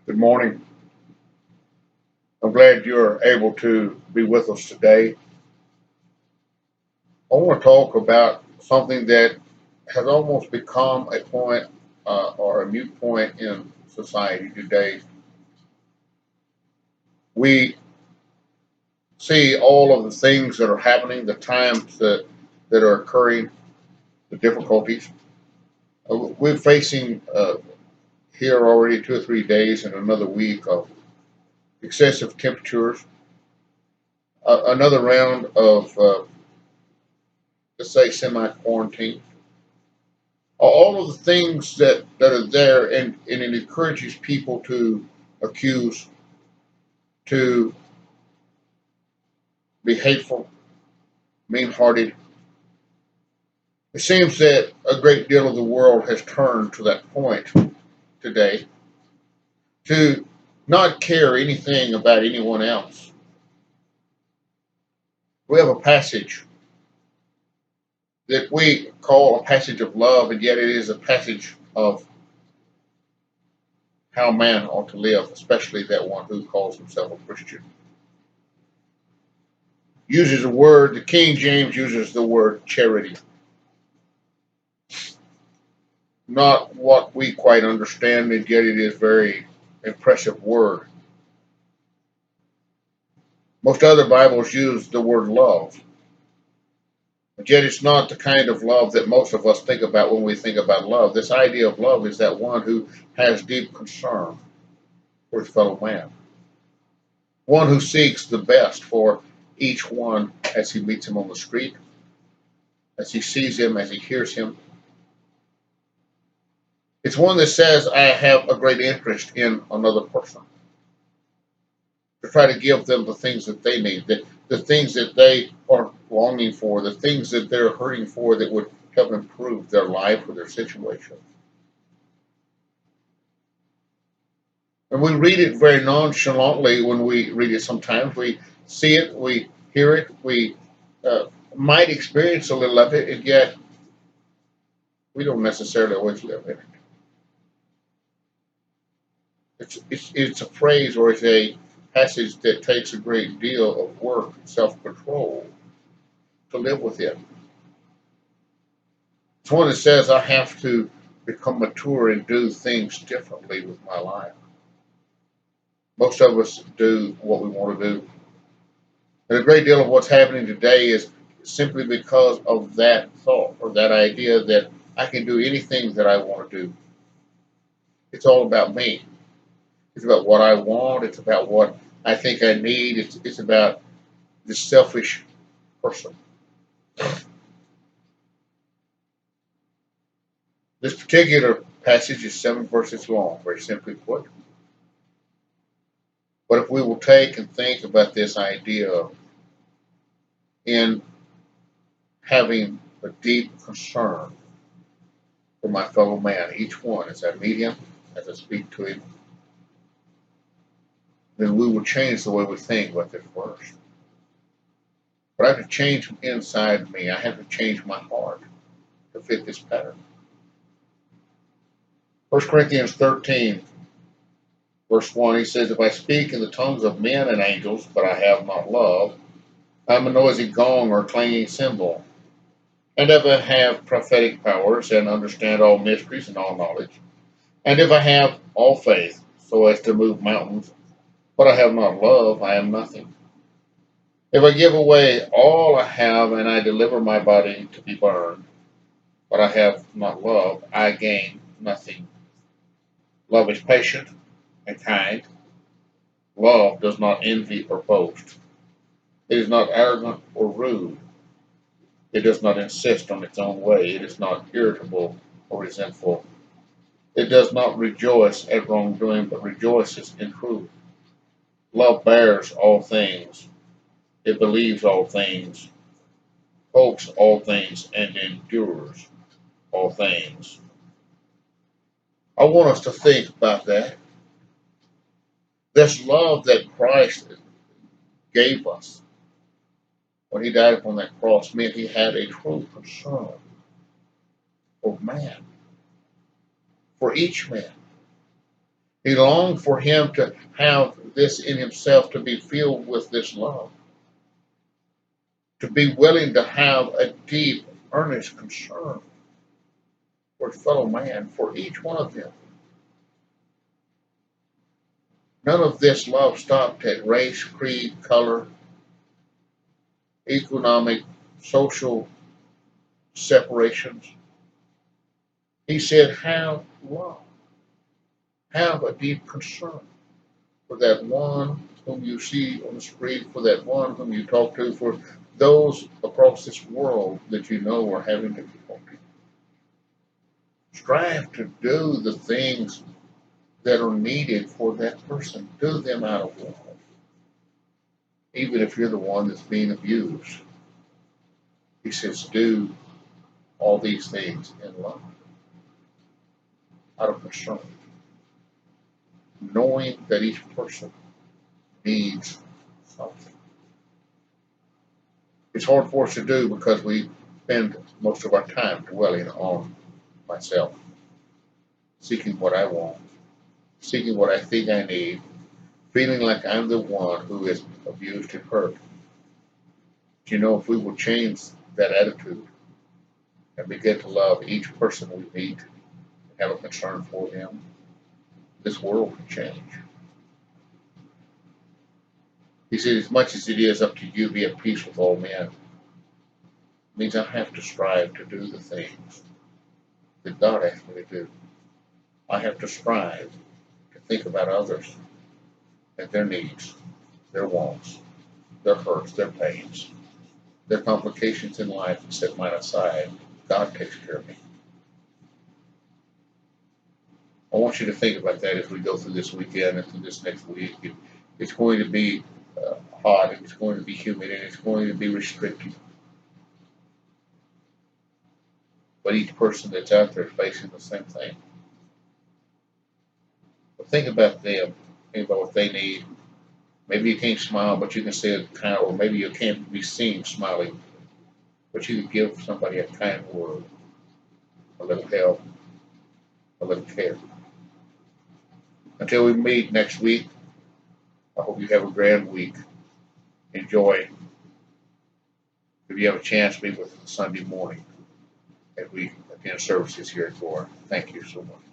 Good morning. I'm glad you're able to be with us today. I want to talk about something that has almost become a point or a mute point in society today. We see all of the things that are happening, the times that are occurring, the difficulties. We're facing here already 2 or 3 days and another week of excessive temperatures, another round of, let's say, semi quarantine, all of the things that are there, and it encourages people to accuse, to be hateful, mean hearted. It seems that a great deal of the world has turned to that point today to not care anything about anyone else. We have a passage that we call a passage of love, and yet it is a passage of how man ought to live, especially that one who calls himself a Christian. Uses a word, the King James uses the word charity. Not what we quite understand, and yet it is a very impressive word. Most other Bibles use the word love, but yet it's not the kind of love that most of us think about when we think about love. This idea of love is that one who has deep concern for his fellow man, one who seeks the best for each one as he meets him on the street, as he sees him, as he hears him. It's one that says, I have a great interest in another person, to try to give them the things that they need, the things that they are longing for, the things that they're hurting for that would help improve their life or their situation. And we read it very nonchalantly when we read it sometimes. We see it, we hear it, we uh, might experience a little of it, and yet we don't necessarily always live in it. It's a phrase or it's a passage that takes a great deal of work and self control to live within. It's one that says I have to become mature and do things differently with my life. Most of us do what we want to do. And a great deal of what's happening today is simply because of that thought or that idea that I can do anything that I want to do. It's all about me. It's about what I want. It's about what I think I need. It's about the selfish person. This particular passage is 7 verses long, very simply put. But if we will take and think about this idea in having a deep concern for my fellow man, each one, as I meet him, as I speak to him, then we will change the way we think about this verse. But I have to change inside me. I have to change my heart to fit this pattern. 1 Corinthians 13, verse 1, he says, if I speak in the tongues of men and angels, but I have not love, I'm a noisy gong or clanging cymbal. And if I have prophetic powers and understand all mysteries and all knowledge, and if I have all faith so as to move mountains, but I have not love, I am nothing. If I give away all I have and I deliver my body to be burned, but I have not love, I gain nothing. Love is patient and kind. Love does not envy or boast. It is not arrogant or rude. It does not insist on its own way. It is not irritable or resentful. It does not rejoice at wrongdoing, but rejoices in truth. Love bears all things. It believes all things, hopes all things, and endures all things. I want us to think about that. This love that Christ gave us when he died upon that cross meant he had a true concern for man, for each man. He longed for him to have this in himself, to be filled with this love, to be willing to have a deep, earnest concern for his fellow man, for each one of them. None of this love stopped at race, creed, color, economic, social separations. He said, have love, have a deep concern for that one whom you see on the street, for that one whom you talk to, for those across this world that you know are having difficulty. Strive to do the things that are needed for that person. Do them out of love. Even if you're the one that's being abused. He says, do all these things in love, out of concern, knowing that each person needs something. It's hard for us to do because we spend most of our time dwelling on myself, seeking what I want, seeking what I think I need, feeling like I'm the one who is abused and hurt. But you know, if we will change that attitude and begin to love each person we meet, have a concern for them, this world can change. He said, as much as it is up to you, be at peace with all men. It means I have to strive to do the things that God asked me to do. I have to strive to think about others and their needs, their wants, their hurts, their pains, their complications in life, and set mine aside. God takes care of me. I want you to think about that as we go through this weekend and through this next week. It's going to be hot, and it's going to be humid, and it's going to be restricted. But each person that's out there is facing the same thing. But think about them. Think about what they need. Maybe you can't smile, but you can say a kind, or maybe you can't be seen smiling, but you can give somebody a kind word, a little help, a little care. Until we meet next week, I hope you have a grand week. Enjoy. If you have a chance, meet with us Sunday morning as we attend services here at Dora. Thank you so much.